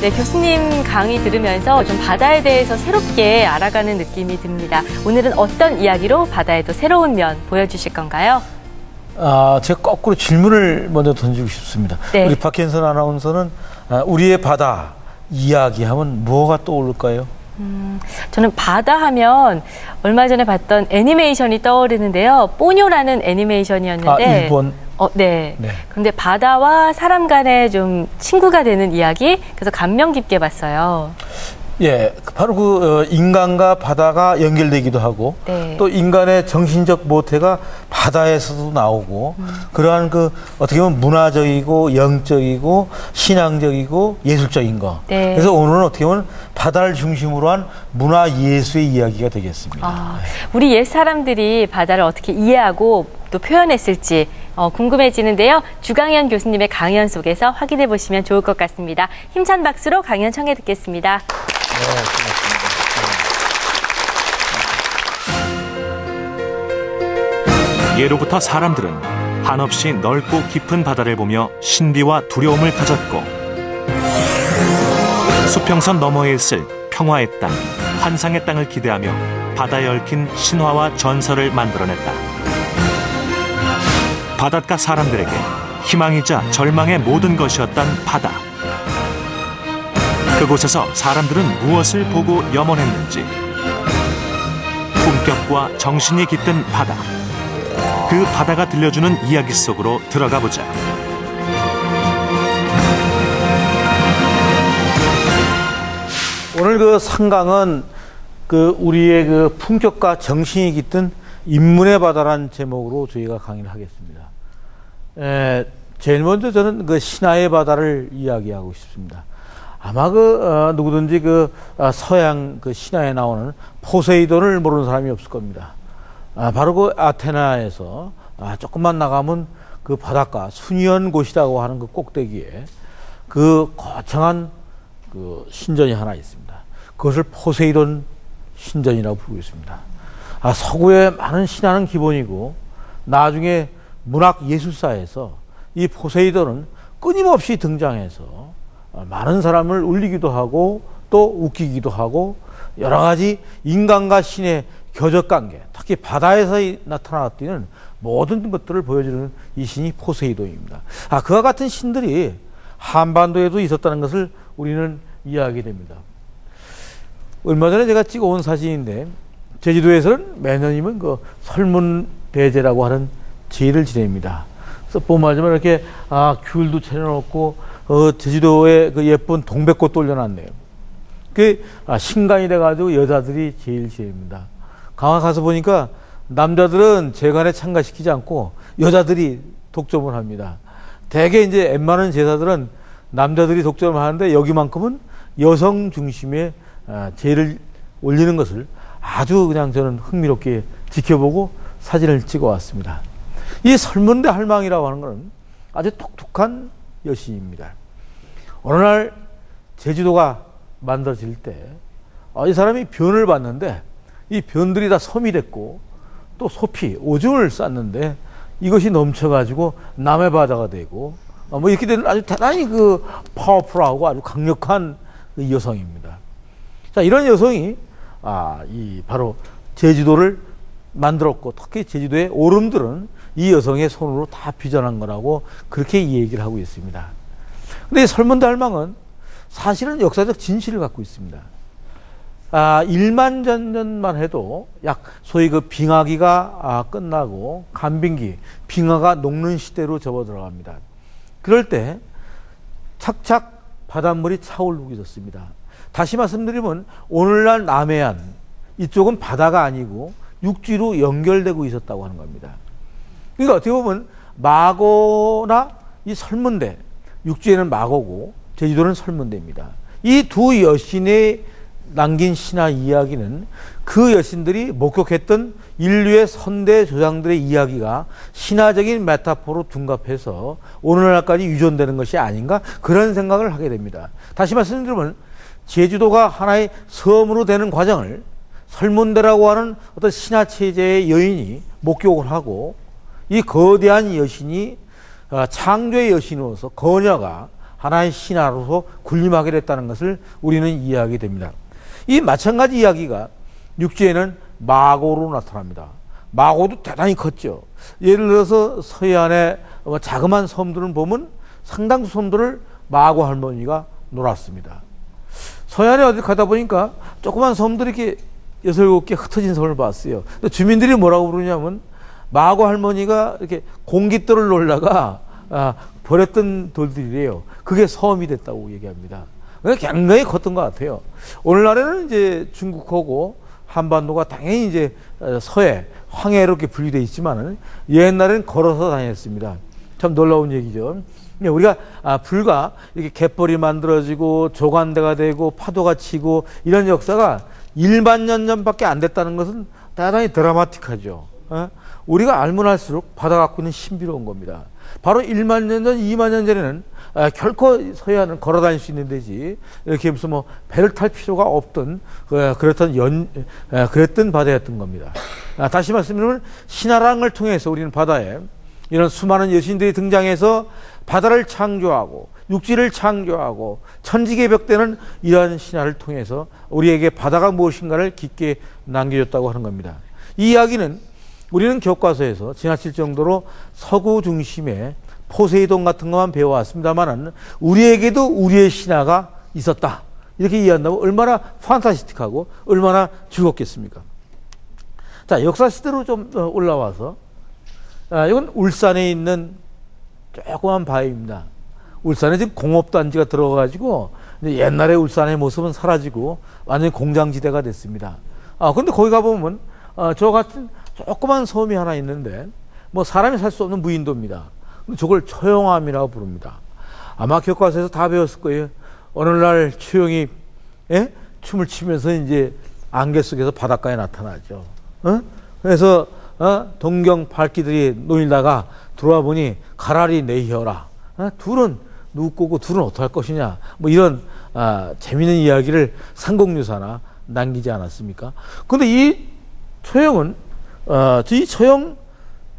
네, 교수님 강의 들으면서 좀 바다에 대해서 새롭게 알아가는 느낌이 듭니다. 오늘은 어떤 이야기로 바다의 또 새로운 면 보여주실 건가요? 제가 거꾸로 질문을 먼저 던지고 싶습니다. 네. 우리 박현선 아나운서는 우리의 바다 이야기하면 뭐가 떠오를까요? 저는 바다 하면 얼마 전에 봤던 애니메이션이 떠오르는데요. 뽀뇨라는 애니메이션이었는데. 일본. 네. 네. 그런데 바다와 사람 간에 좀 친구가 되는 이야기, 그래서 감명 깊게 봤어요. 예, 바로 인간과 바다가 연결되기도 하고, 네. 또 인간의 정신적 모태가 바다에서도 나오고, 그러한 어떻게 보면 문화적이고, 영적이고, 신앙적이고, 예술적인 거. 네. 그래서 오늘은 어떻게 보면 바다를 중심으로 한 문화 예술의 이야기가 되겠습니다. 우리 옛 사람들이 바다를 어떻게 이해하고 또 표현했을지 궁금해지는데요. 주강현 교수님의 강연 속에서 확인해 보시면 좋을 것 같습니다. 힘찬 박수로 강연 청해 듣겠습니다. 네, 고맙습니다. 예로부터 사람들은 한없이 넓고 깊은 바다를 보며 신비와 두려움을 가졌고, 수평선 너머에 있을 평화의 땅, 환상의 땅을 기대하며 바다에 얽힌 신화와 전설을 만들어냈다. 바닷가 사람들에게 희망이자 절망의 모든 것이었던 바다. 그곳에서 사람들은 무엇을 보고 염원했는지, 품격과 정신이 깃든 바다, 그 바다가 들려주는 이야기 속으로 들어가 보자. 오늘 상강은 우리의 품격과 정신이 깃든 인문의 바다라는 제목으로 저희가 강의를 하겠습니다. 제일 먼저 저는 신화의 바다를 이야기하고 싶습니다. 아마 누구든지 서양 신화에 나오는 포세이돈을 모르는 사람이 없을 겁니다. 바로 아테나에서 조금만 나가면 바닷가 순이한 곳이라고 하는 꼭대기에 거창한 신전이 하나 있습니다. 그것을 포세이돈 신전이라고 부르고 있습니다. 서구의 많은 신화는 기본이고, 나중에 문학 예술사에서 이 포세이돈은 끊임없이 등장해서 많은 사람을 울리기도 하고 또 웃기기도 하고, 여러 가지 인간과 신의 교적관계, 특히 바다에서 나타났던 모든 것들을 보여주는 이 신이 포세이돈입니다. 그와 같은 신들이 한반도에도 있었다는 것을 우리는 이해하게 됩니다. 얼마 전에 제가 찍어온 사진인데, 제주도에서는 매년이면 설문대제라고 하는 제를 지냅니다. 그래서 봄맞으면 이렇게 귤도 차려놓고 제주도에 예쁜 동백꽃도 올려놨네요. 신간이 돼가지고 여자들이 제일 지냅니다. 강화 가서 보니까 남자들은 제간에 참가시키지 않고 여자들이 독점을 합니다. 대개 이제 웬만한 제사들은 남자들이 독점을 하는데, 여기만큼은 여성 중심의 제를 올리는 것을 아주 그냥 저는 흥미롭게 지켜보고 사진을 찍어 왔습니다. 이 설문대 할망이라고 하는 것은 아주 독특한 여신입니다. 어느 날 제주도가 만들어질 때 이 사람이 변을 봤는데, 이 변들이 다 섬이 됐고, 또 소피, 오줌을 쌌는데 이것이 넘쳐가지고 남해 바다가 되고, 이렇게 되는 아주 대단히 파워풀하고 아주 강력한 여성입니다. 자, 이런 여성이 바로 제주도를 만들었고, 특히 제주도의 오름들은 이 여성의 손으로 다 빚어난 거라고 그렇게 얘기를 하고 있습니다. 근데 이 설문대 할망은 사실은 역사적 진실을 갖고 있습니다. 1만 전만 해도 소위 빙하기가 끝나고 간빙기, 빙하가 녹는 시대로 접어들어갑니다. 그럴 때 착착 바닷물이 차오르고 있었습니다. 다시 말씀드리면 오늘날 남해안 이쪽은 바다가 아니고 육지로 연결되고 있었다고 하는 겁니다. 그러니까 어떻게 보면 마고나 이 설문대, 육지에는 마고고 제주도는 설문대입니다. 이 두 여신의 남긴 신화 이야기는 그 여신들이 목격했던 인류의 선대 조상들의 이야기가 신화적인 메타포로 둔갑해서 오늘날까지 유전되는 것이 아닌가, 그런 생각을 하게 됩니다. 다시 말씀드리면 제주도가 하나의 섬으로 되는 과정을 설문대라고 하는 어떤 신화체제의 여인이 목격을 하고, 이 거대한 여신이 창조의 여신으로서, 거녀가 하나의 신화로서 군림하게 됐다는 것을 우리는 이해하게 됩니다. 이 마찬가지 이야기가 육지에는 마고로 나타납니다. 마고도 대단히 컸죠. 예를 들어서 서해안의 자그마한 섬들을 보면 상당수 섬들을 마고 할머니가 놀았습니다. 서해안에 어디 가다 보니까 조그만 섬들이 이렇게 6, 7개 흩어진 섬을 봤어요. 주민들이 뭐라고 부르냐면 마고 할머니가 이렇게 공깃돌을 놀다가 버렸던 돌들이래요. 그게 섬이 됐다고 얘기합니다. 굉장히 컸던 것 같아요. 오늘날에는 이제 중국하고 한반도가 당연히 이제 서해, 황해로 이렇게 분리되어 있지만은 옛날에는 걸어서 다녔습니다. 참 놀라운 얘기죠. 우리가 불과 이렇게 갯벌이 만들어지고 조간대가 되고 파도가 치고 이런 역사가 1만 년 전밖에 안 됐다는 것은 대단히 드라마틱하죠. 우리가 알면 알수록 바다 갖고 있는 신비로운 겁니다. 바로 1만 년 전, 2만 년 전에는 결코 서해안은 걸어 다닐 수 있는 데지 이렇게 무슨 뭐 배를 탈 필요가 없던 그랬던 바다였던 겁니다. 다시 말씀드리면 신화랑을 통해서 우리는 바다에 이런 수많은 여신들이 등장해서 바다를 창조하고 육지를 창조하고 천지개벽되는 이러한 신화를 통해서 우리에게 바다가 무엇인가를 깊게 남겨줬다고 하는 겁니다. 이 이야기는 우리는 교과서에서 지나칠 정도로 서구 중심의 포세이돈 같은 것만 배워왔습니다만 우리에게도 우리의 신화가 있었다. 이렇게 이해한다면 얼마나 판타스틱하고 얼마나 즐겁겠습니까? 자, 역사 시대로 좀 올라와서 이건 울산에 있는 조그만 바위입니다. 울산에 지금 공업단지가 들어가가지고 옛날에 울산의 모습은 사라지고 완전히 공장지대가 됐습니다. 그런데 거기 가보면 저 같은 조그만 섬이 하나 있는데 뭐 사람이 살 수 없는 무인도입니다. 저걸 처용암이라고 부릅니다. 아마 교과서에서 다 배웠을 거예요. 어느 날 처용이 춤을 추면서 이제 안개 속에서 바닷가에 나타나죠. 그래서 동경 발기들이 놀다가 들어와 보니 가라리 내혀라. 둘은 누구 꼬고 둘은 어떻게 할 것이냐. 뭐 이런 재미있는 이야기를 삼국유사나 남기지 않았습니까? 근데 이 처용은 이 처용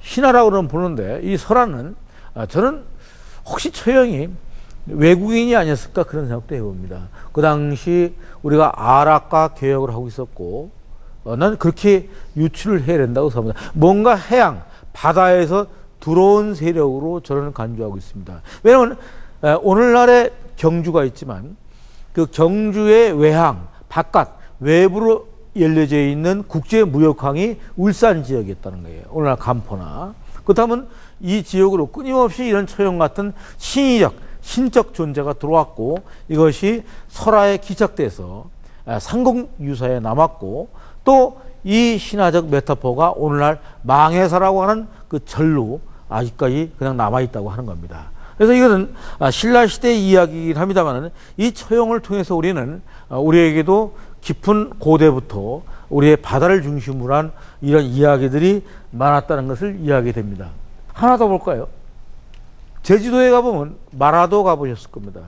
신화라고는 보는데 이 설화는 저는 혹시 처용이 외국인이 아니었을까 그런 생각도 해봅니다. 그 당시 우리가 아랍과 개혁을 하고 있었고 난 그렇게 유추를 해야 된다고 생각합니다. 뭔가 해양, 바다에서 들어온 세력으로 저는 간주하고 있습니다. 왜냐하면 오늘날의 경주가 있지만 그 경주의 외항, 바깥, 외부로 열려져 있는 국제무역항이 울산 지역에 있다는 거예요. 오늘날 간포나. 그렇다면 이 지역으로 끊임없이 이런 처형 같은 신적 존재가 들어왔고 이것이 설화에 기착돼서 삼국유사에 남았고 또 이 신화적 메타포가 오늘날 망해사라고 하는 그 절로 아직까지 그냥 남아있다고 하는 겁니다. 그래서 이거는 신라시대의 이야기이긴 합니다만 이 처형을 통해서 우리는 우리에게도 깊은 고대부터 우리의 바다를 중심으로 한 이런 이야기들이 많았다는 것을 이해하게 됩니다. 하나 더 볼까요? 제주도에 가보면 마라도 가보셨을 겁니다.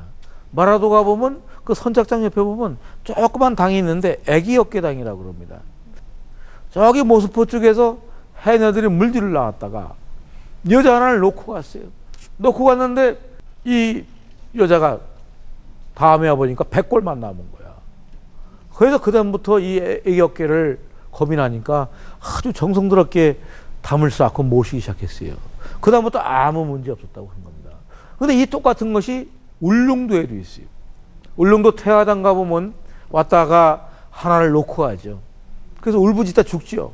마라도 가보면 그 선착장 옆에 보면 조그만 당이 있는데 애기 어깨당이라고 그럽니다. 저기 모스포 쪽에서 해녀들이 물질을 나왔다가 여자 하나를 놓고 갔어요. 놓고 갔는데 이 여자가 다음에 와보니까 100골만 남은 거야. 그래서 그다음부터 이 애기 어깨를 겁이 나니까 아주 정성스럽게 담을 쌓고 모시기 시작했어요. 그다음부터 아무 문제 없었다고 하는 겁니다. 그런데 이 똑같은 것이 울릉도에도 있어요. 울릉도 태화당 가보면 왔다가 하나를 놓고 가죠. 그래서 울부짖다 죽죠.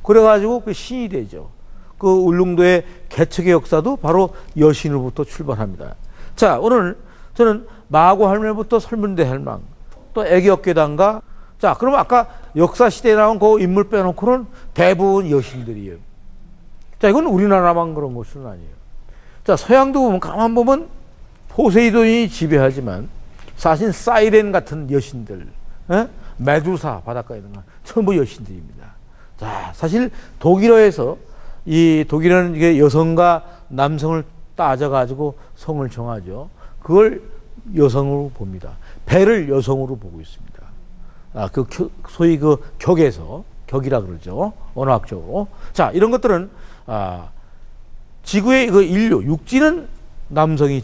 그래가지고 그 신이 되죠. 그 울릉도의 개척의 역사도 바로 여신으로부터 출발합니다. 자, 오늘 저는 마고 할매부터 설문대 할망, 또 애기 어깨당가. 자, 그럼 아까 역사시대에 나온 그 인물 빼놓고는 대부분 여신들이에요. 자, 이건 우리나라만 그런 것은 아니에요. 자, 서양도 보면 가만 보면 포세이돈이 지배하지만 사실 사이렌 같은 여신들, 메두사 바닷가에 있는 건 전부 여신들입니다. 자, 사실 독일어에서 이 독일어는 이게 여성과 남성을 따져가지고 성을 정하죠. 그걸 여성으로 봅니다. 배를 여성으로 보고 있습니다. 소위 그 격이라 그러죠. 언어학적으로. 자, 이런 것들은 지구의 그 인류, 육지는 남성이